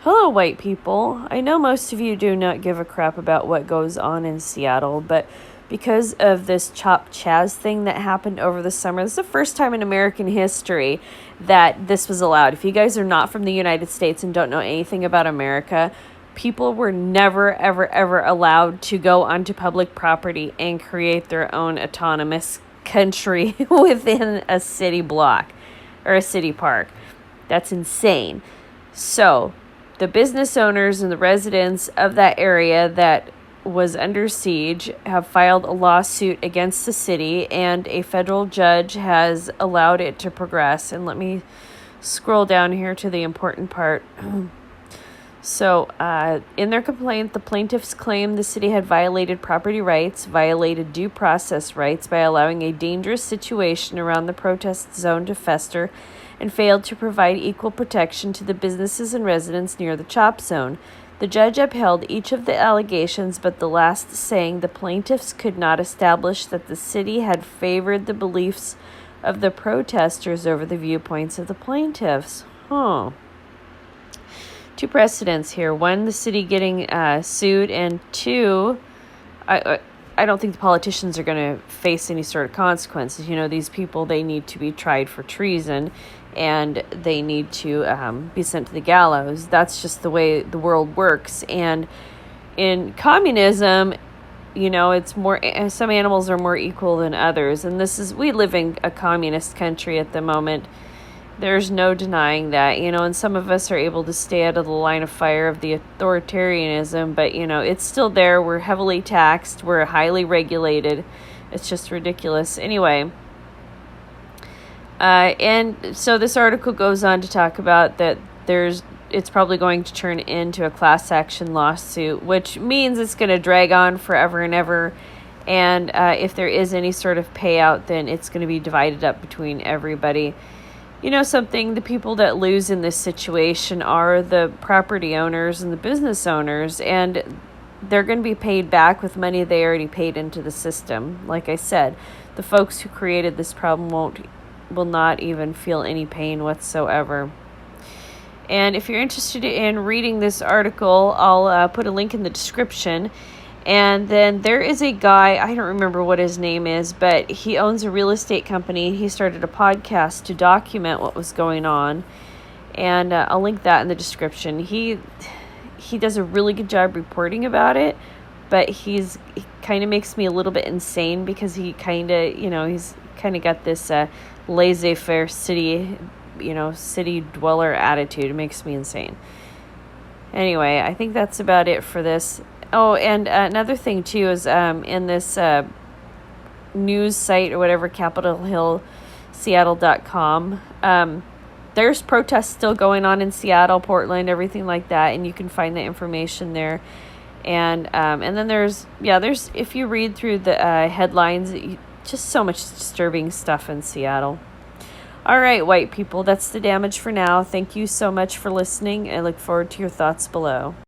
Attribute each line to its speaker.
Speaker 1: Hello, white people. I know most of you do not give a crap about what goes on in Seattle, but because of this Chop Chaz thing that happened over the summer, this is the first time in American history that this was allowed. If you guys are not from the United States and don't know anything about America, people were never, ever, ever allowed to go onto public property and create their own autonomous country within a city block or a city park. That's insane. So, the business owners and the residents of that area that was under siege have filed a lawsuit against the city, and a federal judge has allowed it to progress. And let me scroll down here to the important part. So, in their complaint, the plaintiffs claim the city had violated property rights, violated due process rights by allowing a dangerous situation around the protest zone to fester, and failed to provide equal protection to the businesses and residents near the chop zone. The judge upheld each of the allegations, but the last saying the plaintiffs could not establish that the city had favored the beliefs of the protesters over the viewpoints of the plaintiffs. Two precedents here. One, the city getting sued, and two, I don't think the politicians are going to face any sort of consequences. You know, these people, they need to be tried for treason, and they need to be sent to the gallows. That's just the way the world works. And in communism, you know, it's more, some animals are more equal than others. And we live in a communist country at the moment. There's no denying that, you know, and some of us are able to stay out of the line of fire of the authoritarianism, but, you know, it's still there. We're heavily taxed. We're highly regulated. It's just ridiculous. Anyway, and so this article goes on to talk about that it's probably going to turn into a class action lawsuit, which means it's going to drag on forever and ever. And if there is any sort of payout, then it's going to be divided up between everybody. You know something, the people that lose in this situation are the property owners and the business owners, and they're going to be paid back with money they already paid into the system. Like I said, the folks who created this problem will not even feel any pain whatsoever. And if you're interested in reading this article, I'll put a link in the description. And then there is a guy, I don't remember what his name is, but he owns a real estate company. He started a podcast to document what was going on. And I'll link that in the description. He does a really good job reporting about it, but he kind of makes me a little bit insane because he kind of, you know, he's kind of got this laissez-faire city dweller attitude. It makes me insane. Anyway, I think that's about it for this. Oh, and another thing, too, is in this news site or whatever, CapitolHillSeattle.com, there's protests still going on in Seattle, Portland, everything like that, and you can find the information there. And then there's if you read through the headlines, just so much disturbing stuff in Seattle. All right, white people, that's the damage for now. Thank you so much for listening. I look forward to your thoughts below.